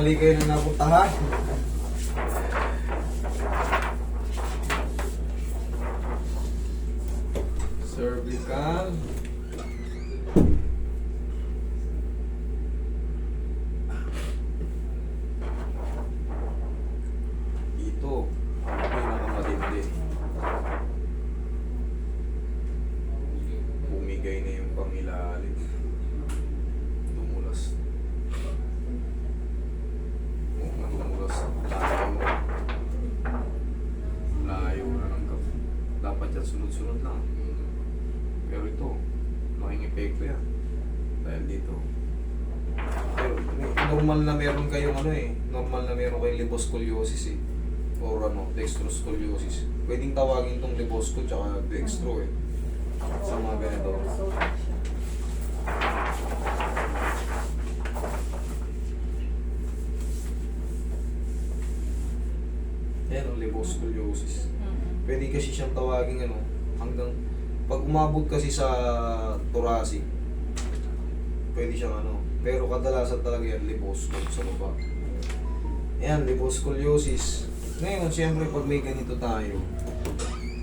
mali kayo na napuntahan. Cervical. Ito, ang pinakamatindi. Bumigay na yung pangilalim. Dumulas. Dumulas. Layo. Layo na ng kap. Dapat yan sunod-sunod lang. Pero ito, malaking epekto yan. Dahil dito. Pero normal na meron kayong ano eh. Normal na meron kayong liboscoliosis eh. Or ano, dextroscoliosis. Pwedeng tawagin itong libosco tsaka dextro eh. Sa mga ganito. Yan ang liboscoliosis. Pwede kasi siyang tawagin ano, hanggang pag umabot kasi sa thoracic, pwede siyang ano, pero kadalasan talaga yan libosco sa baba. Yan, liboscoliosis. Ngayon, siyempre pag may ganito tayo,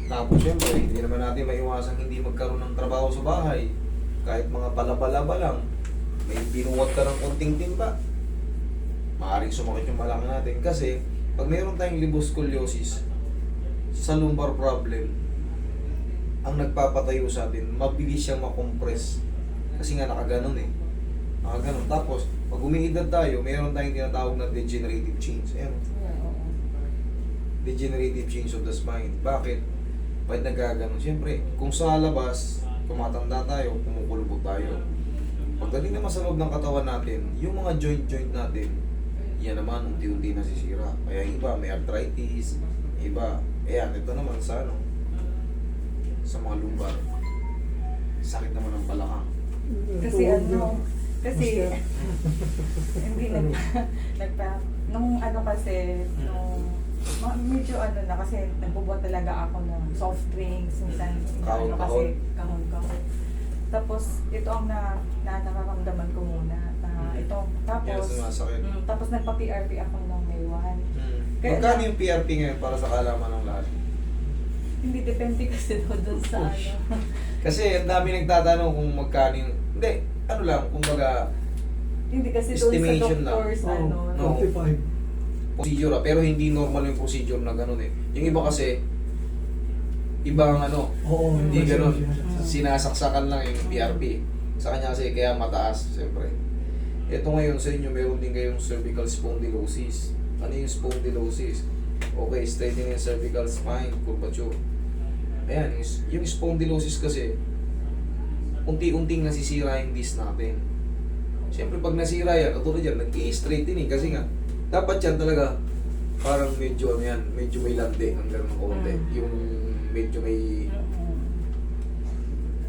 tapos siyempre, hindi naman natin maiwasang hindi magkaroon ng trabaho sa bahay. Kahit mga palabalaba lang, may binuwag ka ng konting timba, maaaring sumakit yung balakang natin. Kasi, pag mayroon tayong liboscoliosis, sa lumbar problem, ang nagpapatayo sa atin, mabilis siyang makompress. Kasi nga nakaganon eh. Nakaganon. Tapos, pag umiidad tayo, mayroon tayong tinatawag na degenerative change. Ayan. Degenerative change of the spine. Bakit? Bakit nagkaganon? Siyempre, kung sa labas, tumatanda tayo, kumukulubot tayo. Pagdating naman sa loob ng katawan natin, yung mga joint-joint natin, yan naman, unti-unti nasisira. Kaya iba, may arthritis, iba. Ayan, ito naman sa ano, sa mga lumbar. Sakit naman ng balakang. Kasi ano, kasi hindi nung ano kasi, medyo ano na kasi nagbubuhat talaga ako ng soft drinks, minsan Kahon, ano kasi kahon. Tapos ito ang nararamdaman ko muna. Ito. Tapos sumasakit. tapos nagpa-PRP ako ng May 1. Kaya Magkano yung PRP ngayon para sa kalaman ng lahat? Hindi, depende kasi doon sa ano. Kasi ang dami nagtatanong kung magkano yung... Hindi, ano lang, kumbaga Hindi kasi doon sa estimation lang. doctors, ano. No. 45. Procedure pero hindi normal yung procedure na gano'n eh. Yung iba kasi, ibang ano, Oo, hindi kasi gano'n. siya. Sinasaksakan lang yung PRP. Sa kanya kasi kaya mataas, siyempre. Ito ngayon sa inyo, meron din kayong cervical spondylosis. Ano yung spondylosis? Okay, straightening yung cervical spine, curvature. Ayan, yung spondylosis kasi, unti-unting nasisira yung disc natin. Siyempre pag nasira yan, katulad yan, nag-i-straightening kasi nga, dapat yan talaga, parang medyo ano yan, medyo may lande ng ganun konti. Yung medyo may,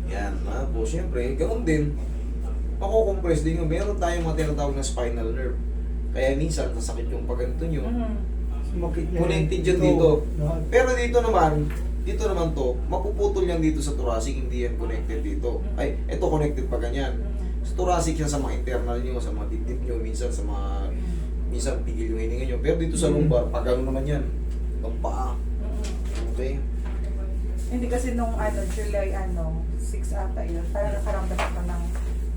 yan, po, siyempre, ganun din, mako-compress din yung, meron tayong mga tinatawag na spinal nerve. Kaya minsan, nasakit yung pagganito nyo. Sumakit niya. Connected yan dito. Lahat. Pero dito naman to, mapuputol yan dito sa thoracic, hindi yan connected dito. Ay, ito connected pa ganyan. Sa thoracic yan sa mga internal nyo, sa mga dibdib nyo, minsan sa mga, minsan pigil yung hininga nyo. Pero dito sa lumbar, pag ano naman yan, ang paa. Okay? Hindi kasi nung July 6 ata yun, parang nakaramdam ako ng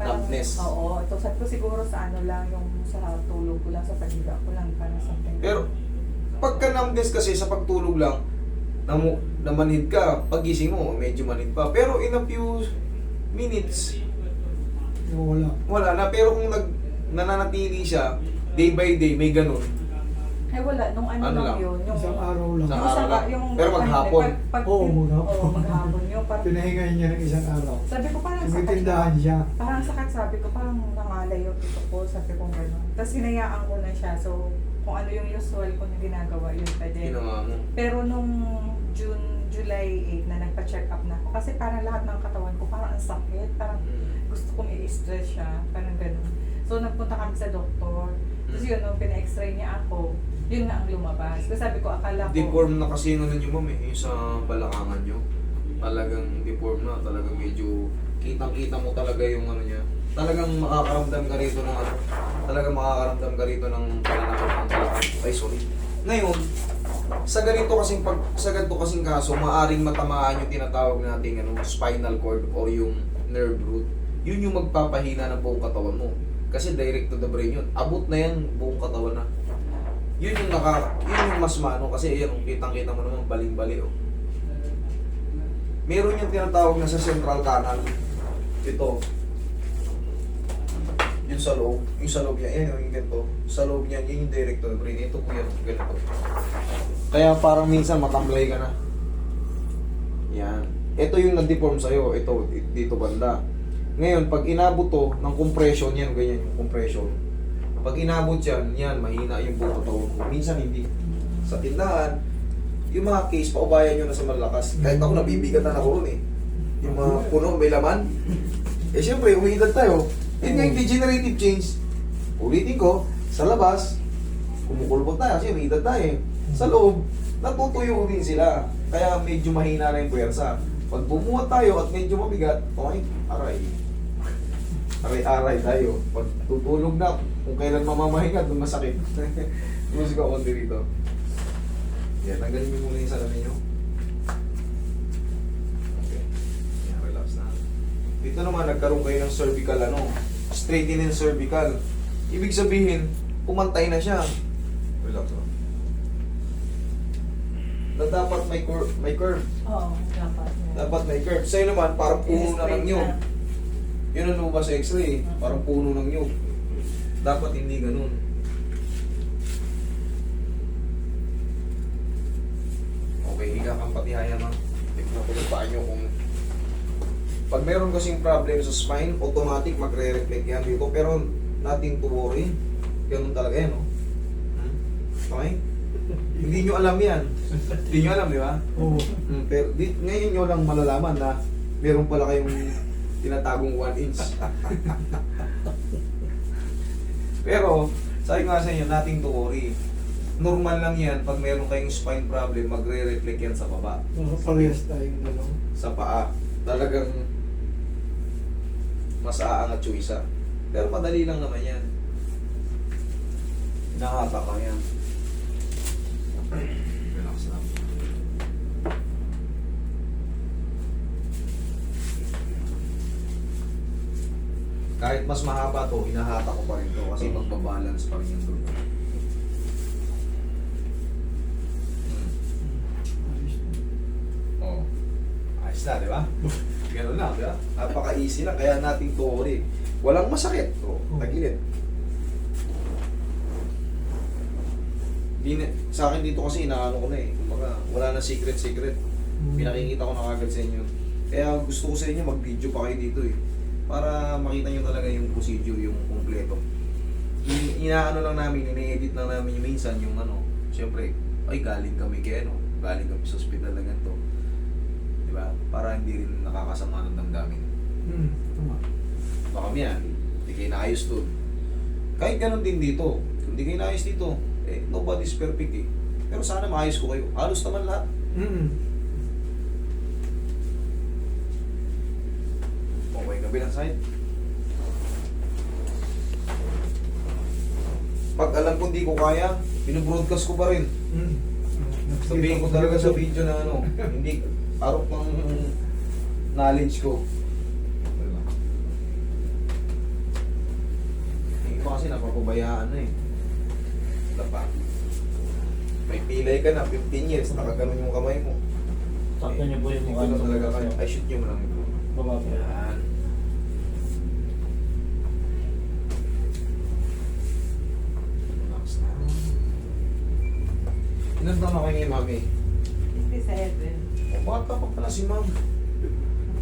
Numbness. Oo, ito sabi ko siguro sa lang, yung sa tulog ko lang, sa paghiga ko lang, parang something. Pero, pagka numbness kasi sa pagtulog lang, namanhid ka, pagising mo, medyo manhid pa. Pero in a few minutes, wala na. Pero kung nananatili siya, day by day, may ganun. Ay wala, nung Ano lang lang? yun. Yung, Isang araw lang. Isang yung araw lang. yung- Pero maghapon. Oo, maghapon. Oo, maghapon yun. Parang, Pinahinga niya ng isang araw. sabi ko parang sakit. Tumitindahan siya. Parang sakit, sabi ko parang nangalay yung ito ko, sabi ko gano'n. Tapos hinayaan ko na siya, so kung ano yung usual ko na ginagawa, yun pa din. Ginawa mo. Pero nung July 8 na nagpa-check up na ako, kasi parang lahat ng katawan ko parang ang sakit, parang gusto kong i-stress siya, parang gano'n. So nagpunta kami sa doktor, tapos yun, nung pina-x-ray niya ako, yun nga ang lumabas. Kasi sabi ko, akala ko... Deform na kasi yung ano nyo, ma'am, yung sa balakangan nyo. Talagang deform na, talagang medyo kitang-kita mo talaga yung ano niya. talagang makakaramdam ka rito ng ano, talagang makakaramdam ka rito ng pananakit ng balakang. Ay, sorry. Ngayon, sa ganito kasing kaso, maaring matamaan yung tinatawag nating ano, spinal cord or yung nerve root. Yun yung magpapahina ng buong katawan mo. Kasi direct to the brain yun. Abot na yan, buong katawan na. Yun yung mas mano kasi yan, kitang-kita mo naman baling-bali oh. Meron yung tinatawag na sa central canal. Ito. Yung sa loob niya, yan yung ganito. Sa loob niya, yun yung direct to the brain. Ito po yan, ganito. Kaya parang minsan matamlay ka na. Yan. Ito yung nag-deform sa'yo. Ito, dito banda. Ngayon, pag inabot to ng compression, yan, ganyan yung compression. Pag inabot yan, mahina yung buong katawan ko. Minsan hindi. Sa tindahan, yung mga case, paubayan nyo na sa malakas. Kahit ako, nabibigatan ako ron eh. Yung mga puno, may laman. Eh, syempre, umiidad tayo. Yun nga yung degenerative change. Ulitin ko, sa labas, kumukulbot tayo kasi umiidad tayo eh. Sa loob, natutuyo din sila. Kaya medyo mahina na yung puwersa. Pag bumuhat tayo at medyo mabigat, okay, aray. Aray-aray tayo. Pag tutulog na, kung kailan mamamahinga, doon masakit. Musik ako konti rito. Yan, tanggalin niyo muna yung salamin niyo. Okay. Yan, relax na. Dito naman, nagkaroon kayo ng cervical, straighten and cervical. Ibig sabihin, pumantay na siya. Relax na. Na dapat may curve. Oo, dapat. Dapat may curve. Sa'yo naman, parang puno na ng nyug. Yun ang lumabas sa x-ray. Parang puno ng nyug. Dapat hindi ganun. Okay, higa kang patihaya na. Tignan ko yung paa nyo kung... Pag meron kasing problem sa spine, automatic magre-reflect yan dito. Pero nothing to worry. Ganun talaga yan, no? Okay? Hindi nyo alam yan. Hindi nyo alam, di ba? Oo. Pero ngayon nyo lang malalaman na meron pala kayong tinatagong 1 inch. Pero, sabi nga sa inyo, nothing to worry. Normal lang yan, pag meron kayong spine problem, magre-reflect yan sa baba. Parehas tayong Sa paa. Talagang mas aangat yung isa. Pero madali lang naman yan. Nakata ka yan. Relax lang. Kahit mas mahaba to, hinahata ko pa rin to kasi magbabalance pa rin yung dulo. Oh. Ayos na, di ba? Ganun lang, di ba? Napaka-easy lang, kaya nating tuuri. Walang masakit. Oh, tagilid. Sa akin dito kasi inaano ko na eh. Kumbaga, wala na secret. Pinakikita ko na kagad sa inyo. Kaya gusto ko sa inyo mag-video pa kayo dito eh. Para makita nyo talaga yung procedure, yung kompleto. Inaano lang namin, ine-edit lang namin yung minsan yung siyempre, ay galing kami galing kami sa hospital na ganito. Diba? Para hindi rin nakakasama ng damdamin. Tama. Baka yan, hindi kayo naayos doon. Kahit ganun din dito, kung hindi kayo naayos dito, nobody's perfect eh. Pero sana maayos ko kayo. Halos naman lahat. Okay, kabilang side. Pag alam ko hindi ko kaya, binobroadcast ko pa rin. Sabihin ko talaga sa video na hindi arok ng knowledge ko. Yung iba kasi napapabayaan na eh. Dapa. May pilay ka na, 15 years, nakaganon yung kamay mo. Sakto niyo po yung Hindi mukha ko na niyo. talaga kayo. Ay, shoot nyo mo lang ito. Baba po. Yan. Relax na. Ilan taon na kayo ngayon, mami? 57. O, bata pa pala si ma'am.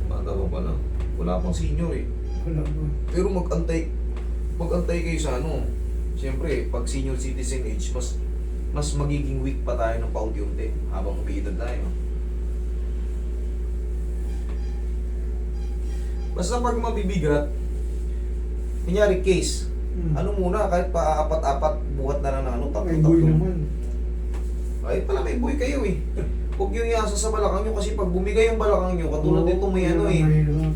Bata pa pala. Wala pang senior eh. Wala ba? Pero mag-antay kayo sa siyempre, pag senior citizen age, mas magiging weak pa tayo ng paunti-unti habang umiidad tayo. Basta pag mabibigat, kunyari case, muna, kahit pa apat-apat, buhat na lang ng May buhay tatlo-tatlo. naman. Ay pala, may buhay kayo eh. Huwag yung iasa sa balakang nyo kasi pag bumigay yung balakang nyo, katulad dito may Mahirap.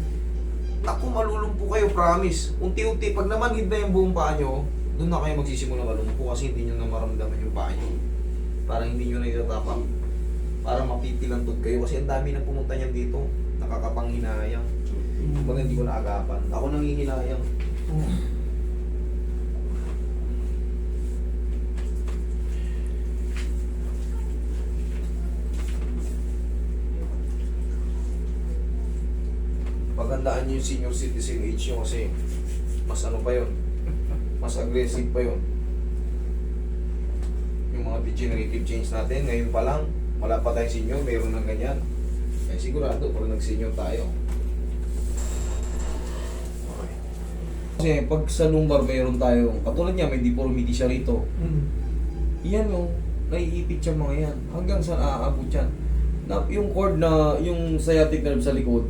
naku, malulumpo kayo, promise. Unti-unti, pag namanhid na yung buong paa nyo, doon na kayo magsisimula malumpo kasi hindi nyo na maramdaman yung paa nyo. Parang hindi nyo na itatapak. Parang mapipilantod kayo kasi ang dami na pumunta niyan dito. Nakakapanghinayang. Kumbaga hindi ko naagapan. Ako nangihinayang. Paghandaan nyo yung senior citizen age nyo kasi mas ano pa yun, mas aggressive pa yun. Yung mga degenerative change natin, ngayon pa lang, wala pa tayong senior, mayroon ng ganyan. Eh sigurado, pag nag-senior tayo. Okay. Kasi pag sa lumbar mayroon tayo, katulad niya, may deformity siya rito. Yan yung, naiipit siya mga yan. Hanggang saan aaabot yan. Na, yung cord na, yung sciatic nerve sa likod,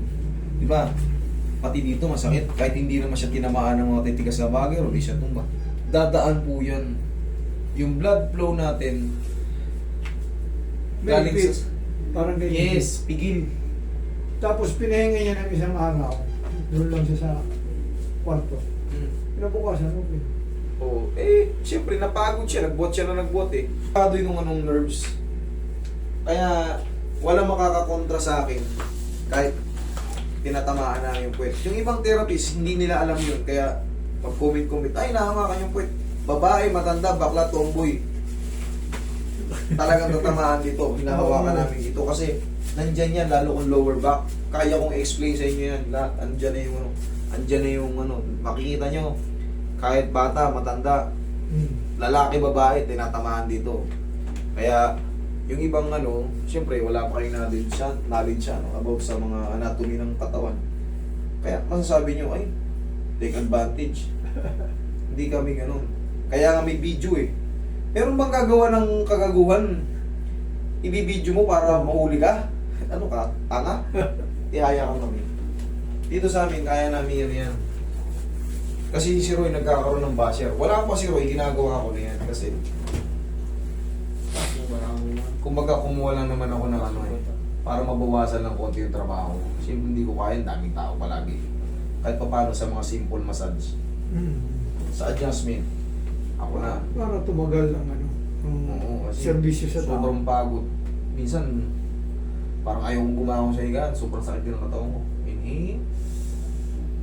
di ba? Pati dito masakit. Kahit hindi naman siya tinamaan ng mga titigas na bagay o di siya tumba. Dadaan po yan. Yung blood flow natin, galing sa... Parang ganyan. Yes, pigil. Tapos pinahinga niya ng isang araw. Doon lang siya sa kwarto. Pinabukasan, okay. Oo. Eh, siyempre, napagod siya. Nagbuhat siya na nagbuhat eh. Pagod yung anong nerves. Kaya, walang makakakontra sa akin. Kahit tinatamaan namin yung puwet. Yung ibang therapist, hindi nila alam yun. Kaya, mag-comment, ay, nahangakan yung puwet. Babae, matanda, bakla, tomboy. Talagang tatamaan dito. Hinahawakan namin dito. Kasi, nandyan yan, lalo kung lower back. Kaya kong explain sa inyo yan. Lahat, andyan na yung ano. Andyan na yung ano. Makikita nyo, kahit bata, matanda, lalaki, babae, tinatamaan dito. Kaya, yung ibang ano, siyempre, wala pa kayong knowledge about sa mga anatomy ng katawan. Kaya, masasabi nyo, ay, take advantage. Hindi kami ganun. Kaya nga may video eh. Meron bang gagawa ng kagaguhan? Ibibidyo mo para mahuli ka? Ano ka? Tanga? Tihaya ka kami. Dito sa amin, kaya namin yan. Kasi si Roy nagkakaroon ng basher. Wala pa si Roy, ginagawa ko na yan. Kasi, kumbaga kumuha lang naman ako ng ano eh. Para mabawasan ng konti yung trabaho. Kasi hindi ko kaya, daming tao palagi. Kahit pa paano sa mga simple massage. Sa adjustment, ako na. Para tumagal ang ano, Oo, kasi serbisyo sa tao. sobrang pagod. Minsan, parang ayaw kong gumawang sa higaan. Sobrang sakit din ang katawan ko. Inhale.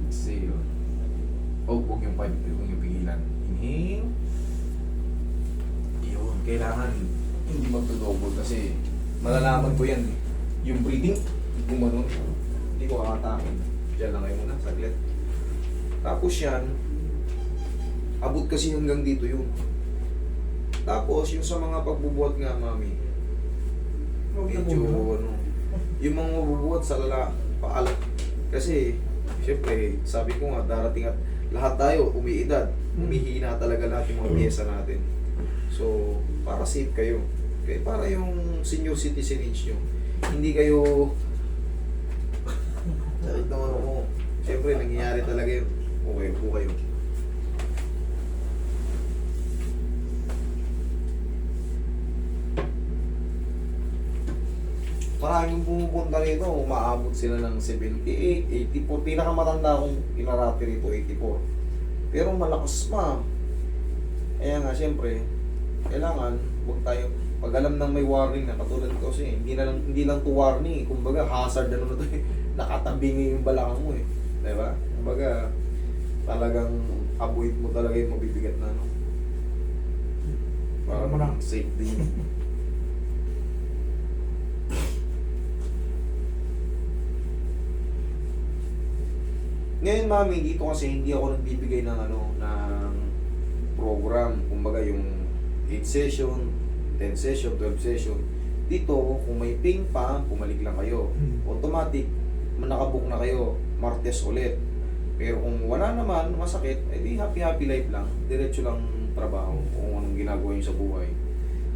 Exhale. Oh, huwag yung pigilan. Inhale. Yun. Kailangan hindi magdodouble kasi malalaman ko yan eh. Yung breathing, gumanon. Hindi ko kakatakin. Diyan lang kayo muna, saglit. Tapos yan, abot kasi hanggang dito yun. Tapos yung sa mga pagbubuhat nga, mami, medyo ano, yung mga mabubuhat sa paalat. Kasi, syempre, sabi ko nga, darating at lahat tayo, umiidad, umihina talaga lahat yung mga pyesa natin. So, para safe kayo. Kaya para yung senior citizen age nyo, hindi kayo sakit naman ako. Syempre, nangyayari talaga yun. Okay po kayo. Maraming pumupunta rito, umaabot sila ng 78, 84. Pinakamatanda akong pinarati rito, 84. Pero malakas pa. Kaya nga, siyempre, kailangan, huwag tayo, pag alam nang may warning na, katulad ko kasi, hindi lang to warning, kumbaga hazard na to eh. Nakatabingi yung balakang mo eh. Diba? Kumbaga, talagang avoid mo talaga yung mabibigat na ano. Para safe din. Ngayon, mami, dito kasi hindi ako nagbibigay ng ano, ng program. Kumbaga yung 8 session, 10 session, 12 session. Dito, kung may pain pa, bumalik lang kayo. Automatic, nakabook na kayo. Martes ulit. Pero kung wala naman, masakit, edi happy life lang. Diretso lang trabaho kung anong ginagawa nyo sa buhay.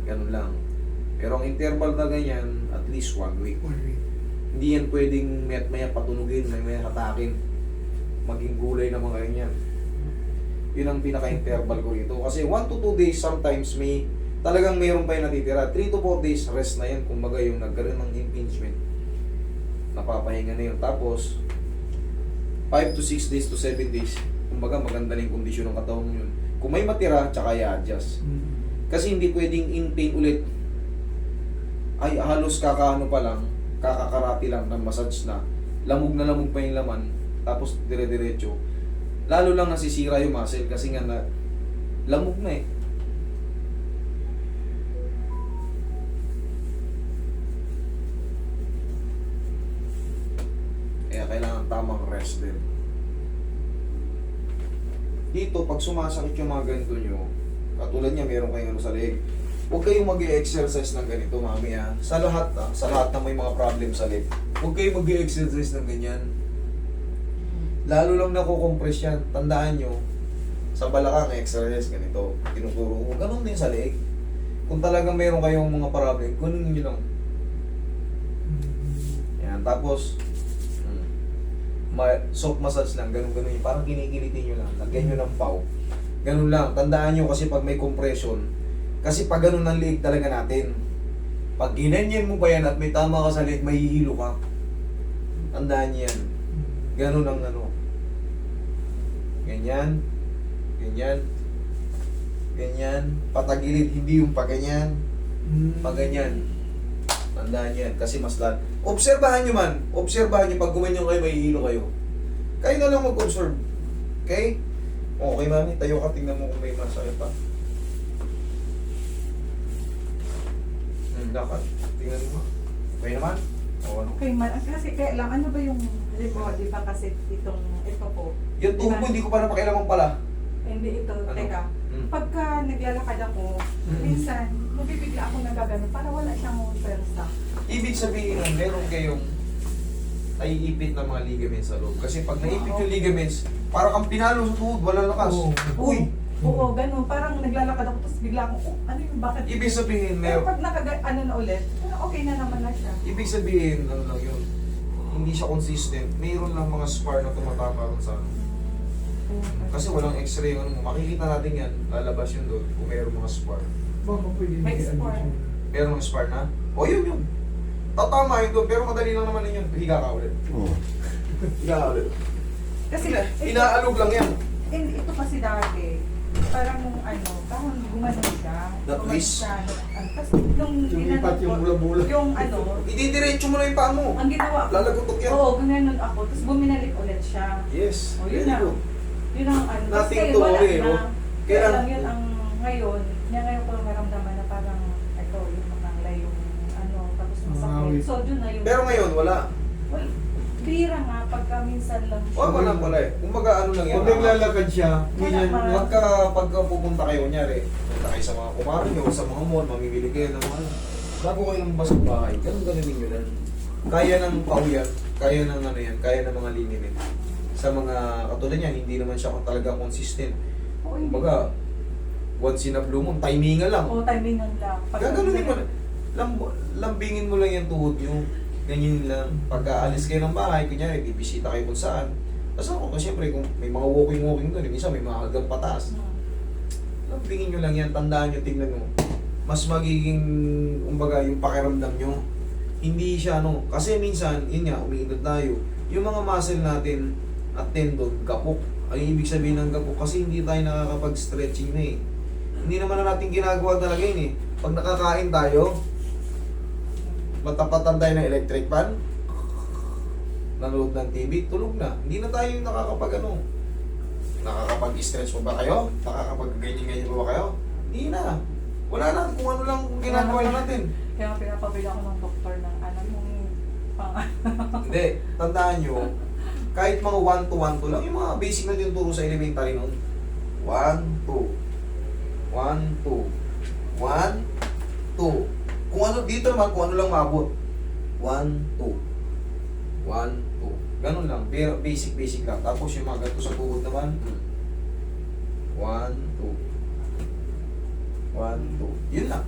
Ganun lang. Pero ang interval na ganyan, at least 1 week. 1 week. Hindi yan pwedeng maya patunugin, maya hatakin. Maging gulay na mga ganyan. Yun ang pinaka-interval ko rito. Kasi 1 to 2 days sometimes may talagang mayroon pa yung natitira. 3 to 4 days rest na yan. Kumbaga yung nagkaroon ng impingement. Napapahinga na yun. Tapos, 5 to 6 days to 7 days, kumbaga maganda na yung kondisyon ng katawan mo yun. Kung may matira, tsaka i-adjust. Kasi hindi pwedeng in pain ulit. Ay, halos kakaano pa lang, kakakarati lang ng massage na. Lamog na lamog pa yung laman, tapos dire-diretso. Lalo lang nasisira yung muscle kasi nga na, lamog na eh. Kaya kailangan tamang rest din. Dito, pag sumasakit yung mga ganito nyo, katulad niya, meron kayong ano sa leg. Huwag kayong mag-exercise ng ganito, mami ah. Sa lahat na may mga problem sa leg. Huwag kayong mag-exercise ng ganyan. Lalo lang nakukompress yan. Tandaan nyo, sa balakang exercise ganito, tinuturo ko. Ganun din sa leg. Kung talagang meron kayong mga problem, ganun nyo lang. Yan, tapos, soft massage lang, ganun-ganun yun. Parang kinikilitin nyo lang, lagyan nyo ng paw. Ganun lang, tandaan nyo kasi pag may compression, kasi pag ganun ang leg talaga natin, pag ginanyan mo pa yan at may tama ka sa leg, mahihilo ka. Tandaan nyo yan. Ganun ang ano. Ganyan. Ganyan. Ganyan. Patagilid, hindi yung paganyan. Paganyan. Tandaan yan, kasi mas lahat. Obserbahan nyo man. Obserbahan nyo, pag gumanyan kayo, mahihilo kayo. Kayo na lang mag-observe. Okay? Okay, mami. Tayo ka, tingnan mo kung may masakit pa. Dapat. Tingnan mo. Okay naman? O ano? Okay man. Kasi kaya lang, ano ba yung, di ba kasi ito po. Yung tubo, hindi ko pa napakialaman pala. Hindi ito, Ano? teka. Pagka naglalakad ako, minsan, nabibigla ako nagagano para wala siyang pwersa. Ibig sabihin nun, meron kayong naiipit na mga ligaments sa loob. Kasi pag naipit yung ligaments, parang kang pinalo sa tuhod, wala lakas. Uy! Oo, ganun. Parang naglalakad ako, tapos bigla ako, ano yung bakit? Ibig sabihin, Pero meron. pag ano na ulit, okay na naman na siya. Ibig sabihin, ano lang yun, hindi siya consistent. Mayroon lang mga spar na tumatama ron sa ano. Kasi walang x-ray, ano, makikita natin yan, lalabas yun doon kung mayroong mga spar. Baka pwede May may spar. addition. Meron mga spar na? O yun yun. Tatama yun doon, pero madali lang naman yun. Higa ka ulit. Higa ka ulit. Kasi, Inaalog lang yan. ito kasi dati, parang nung ano, parang gumanon siya. Na-twist? Tapos nung Lumipat yung bula-bula. yung ano, Ididiretso mo na yung paa mo. ang ginawa ko, Lalagutok yan. oo, ganoon ako. Tapos buminalik ulit siya. Yes. O, yun Very na. good. Yun ang ano. Tapos Nothing kaya to wala worry, na. no? Kaya Kailangan- lang yun ang ngayon, ngayon ko maramdaman na parang ito, yung makanglay yung ano, tapos masakit. Mawawit. So, dun na yung... Pero ngayon, wala. Well, bira nga, pagka minsan lang siya. Wala pala eh. Kumbaga ano lang yan. Pag naglalakad siya, ganyan, Wala Pagka pupunta kayo, kunyari, punta kayo sa mga kumari nyo, sa mga mall, mamimili kayo ng mga bago kayo lumabas ng bahay, ganun ninyo lang. Kaya ng pauyan, kaya ng ano yan, kaya ng mga liniment. Sa mga katulad niyan, hindi naman siya talaga consistent. Oo, hindi. Kumbaga, once in a blue moon, timingan lang. Oo, timingan lang. Gaganunin mo. Lambingin mo lang yung tuhod nyo. Ganyan lang. Pagka alis kayo ng bahay, kunyari, bibisita kayo kung saan. Tapos ako, siyempre, kung may mga walking doon, minsan may mga hanggang pataas. Lambingin nyo lang yan. Tandaan nyo, tingnan mo. Mas magiging, kumbaga, yung pakiramdam nyo. Hindi siya, ano. Kasi minsan, yun nga, umiinod tayo. Yung mga muscle natin at tendon, gapok. Ang ibig sabihin ng gapok, kasi hindi tayo nakakapag-stretching na eh. Hindi naman na natin ginagawa talaga yun eh. Pag nakakain tayo, matapatan tayo ng electric fan, nanood ng TV, tulog na. Hindi na tayo yung nakakapag-stretch pa ba kayo? Nakakapag-ganyan-ganyan pa ba kayo? Hindi na. Wala na, kung ano lang ginagawa natin. Kaya nga pinapabili ako ng doktor ng ano, yung pang Hindi, tandaan nyo, kahit mga 1 to 1 to lang, yung mga basic na tinuturo sa elementary nun. 1, 2. 1, 2. 1, 2. Kung ano, dito naman, kung ano lang maabot. 1, 2. 1, 2. Ganun lang, pero basic lang. Tapos yung mga ganito sa tuhod naman. 1, 2. 1, 2. Yun lang.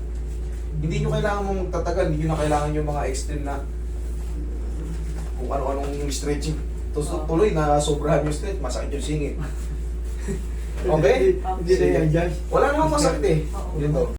Hindi nyo kailangan mong magtatagal, hindi nyo na kailangan yung mga extreme na kung ano-anong stretching. Tuloy na sobrahan yung stretch, masakit yung singit. Okay? Hindi na i-adjust. Wala namang masakit eh. Oo. Dito.